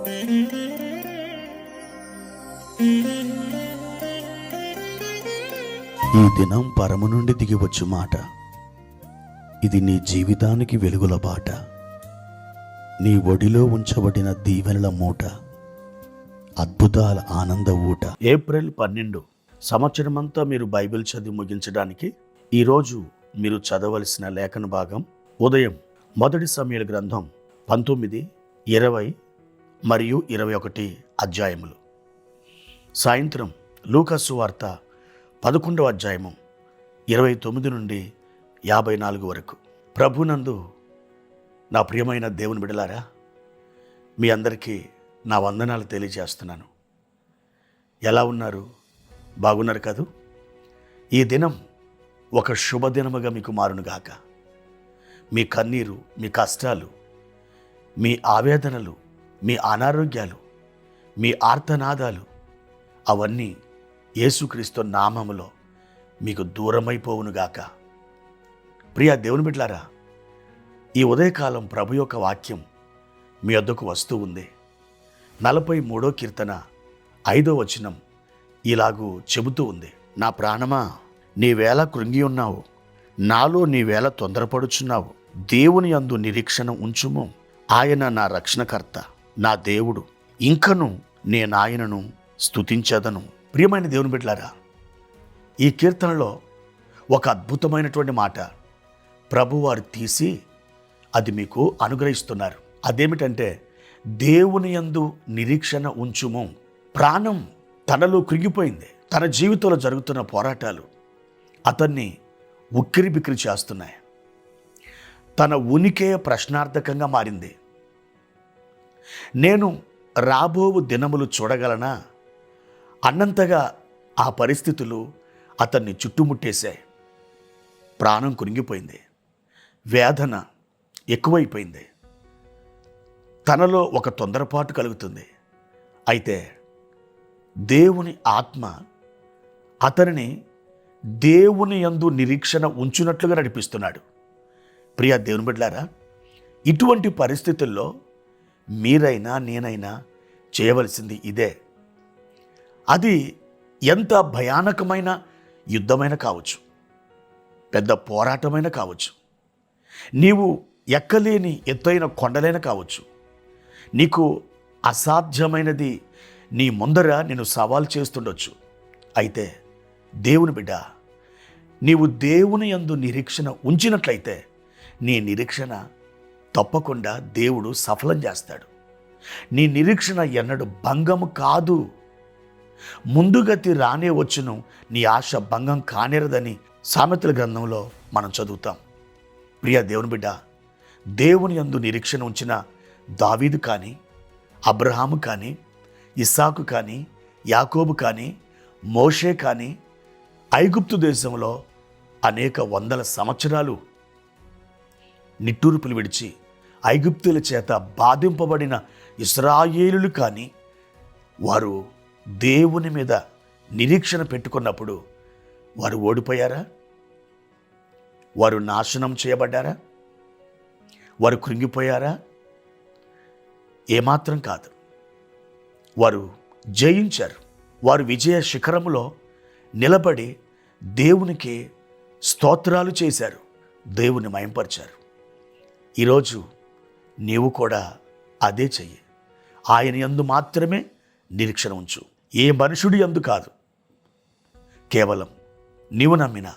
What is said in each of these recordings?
ఈ దినం పరము నుండి దిగివచ్చు మాట, ఇది నీ జీవితానికి వెలుగుల బాట, నీ ఒడిలో ఉంచబడిన దీవెనల మూట, అద్భుతాల ఆనంద ఊట. ఏప్రిల్ 12 సంవత్సరమంతా మీరు బైబిల్ చదివి ముగించడానికి ఈరోజు మీరు చదవలసిన లేఖన భాగం ఉదయం 1 సమూయేలు గ్రంథం 19, 20 మరియు 21 అధ్యాయములు. సాయంత్రం లూకా సువార్త 11వ అధ్యాయము 29 నుండి 54 వరకు. ప్రభునందు నా ప్రియమైన దేవుని బిడ్డలారా, మీ అందరికీ నా వందనాలు తెలియజేస్తున్నాను. ఎలా ఉన్నారు? బాగున్నారు కదూ? ఈ దినం ఒక శుభదినముగా మీకు మారునుగాక. మీ కన్నీరు, మీ కష్టాలు, మీ ఆవేదనలు, మీ అనారోగ్యాలు, మీ ఆర్తనాదాలు అవన్నీ యేసుక్రీస్తు నామములో మీకు దూరమైపోవునుగాక. ప్రియ దేవుని బిడ్డలారా, ఈ ఉదయకాలం ప్రభు యొక్క వాక్యం మీ వద్దకు వస్తూ ఉంది. 43వ కీర్తన 5వ వచనం ఇలాగూ చెబుతూ ఉంది. నా ప్రాణమా, నీవేళ కృంగి ఉన్నావు, నాలో నీవేళ తొందరపడుచున్నావు. దేవుని యందు నిరీక్షణ ఉంచుము, ఆయన నా రక్షణకర్త, నా దేవుడు, ఇంకను నేనాయనను స్తుతించదను. ప్రియమైన దేవుని బిడ్డలారా, ఈ కీర్తనలో ఒక అద్భుతమైనటువంటి మాట ప్రభువారు తీసి అది మీకు అనుగ్రహిస్తున్నారు. అదేమిటంటే, దేవుని యందు నిరీక్షణ ఉంచుము. ప్రాణం తనలో కృంగిపోయింది. తన జీవితంలో జరుగుతున్న పోరాటాలు అతన్ని ఉక్కిరి బిక్కిరి చేస్తున్నాయి. తన ఉనికే ప్రశ్నార్థకంగా మారింది. నేను రాబోవు దినములు చూడగలనా అన్నంతగా ఆ పరిస్థితులు అతన్ని చుట్టుముట్టేశాయి. ప్రాణం కృంగిపోయింది. వేదన ఎక్కువైపోయింది. తనలో ఒక తొందరపాటు కలుగుతుంది. అయితే దేవుని ఆత్మ అతనిని దేవుని యందు నిరీక్షణ ఉంచునట్లుగా నడిపిస్తున్నాడు. ప్రియ దేవుని బిడ్డలారా, ఇటువంటి పరిస్థితుల్లో మీరైనా నేనైనా చేయవలసింది ఇదే. అది ఎంత భయానకమైన యుద్ధమైన కావచ్చు, పెద్ద పోరాటమైన కావచ్చు, నీవు ఎక్కలేని ఎత్తైన కొండలైన కావచ్చు, నీకు అసాధ్యమైనది నీ ముందర నేను సవాల్ చేస్తుండొచ్చు. అయితే దేవుని బిడ్డ, నీవు దేవుని యందు నిరీక్షణ ఉంచినట్లయితే నీ నిరీక్షణ తప్పకుండా దేవుడు సఫలం చేస్తాడు. నీ నిరీక్షణ ఎన్నడూ భంగము కాదు. ముందుగతి రానే వచ్చును, నీ ఆశ భంగం కానేరదని సామెతల గ్రంథంలో మనం చదువుతాం. ప్రియ దేవుని బిడ్డ, దేవుని యందు నిరీక్షణ ఉంచిన దావీదు కానీ, అబ్రహాము కానీ, ఇస్సాకు కానీ, యాకోబు కానీ, మోషే కానీ, ఐగుప్తు దేశంలో అనేక వందల సంవత్సరాలు నిట్టూర్పులు విడిచి ఐగుప్తుల చేత బాధింపబడిన ఇశ్రాయేలులు కానీ, వారు దేవుని మీద నిరీక్షణ పెట్టుకున్నప్పుడు వారు ఓడిపోయారా? వారు నాశనం చేయబడ్డారా? వారు కృంగిపోయారా? ఏమాత్రం కాదు. వారు జయించారు. వారు విజయ శిఖరములో నిలబడి దేవునికి స్తోత్రాలు చేశారు, దేవుని మయంపరిచారు. ఈరోజు నీవు కూడా అదే చెయ్యి. ఆయన యందు మాత్రమే నిరీక్షణ ఉంచు, ఏ మనుషుడి యందు కాదు. కేవలం నీవు నమ్మిన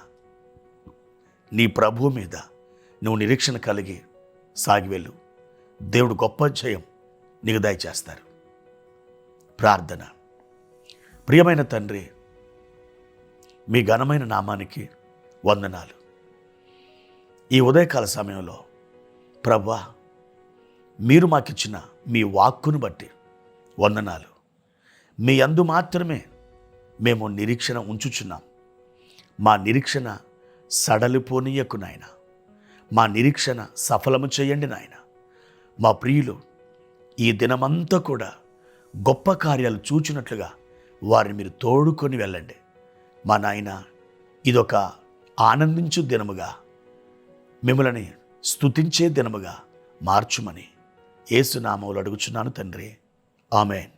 నీ ప్రభువు మీద నువ్వు నిరీక్షణ కలిగి సాగివెళ్ళు. దేవుడు గొప్ప జయం నీకు దయచేస్తారు. ప్రార్థన. ప్రియమైన తండ్రి, మీ ఘనమైన నామానికి వందనాలు. ఈ ఉదయకాల సమయంలో ప్రభువా, మీరు మాకిచ్చిన మీ వాక్కును బట్టి వందనాలు. మీ యందు మాత్రమే మేము నిరీక్షణ ఉంచుచున్నాం. మా నిరీక్షణ సడలిపోనీయకు నాయన. మా నిరీక్షణ సఫలము చేయండి నాయన. మా ప్రియులు ఈ దినమంతా కూడా గొప్ప కార్యాలు చూచినట్లుగా వారిని మీరు తోడుకొని వెళ్ళండి. మా నాయన, ఇదొక ఆనందించు దినముగా, మిమ్మల్ని స్తుతించే దినముగా మార్చుమని యేసు నామములో అడుగుచున్నాను తండ్రి. ఆమేన్.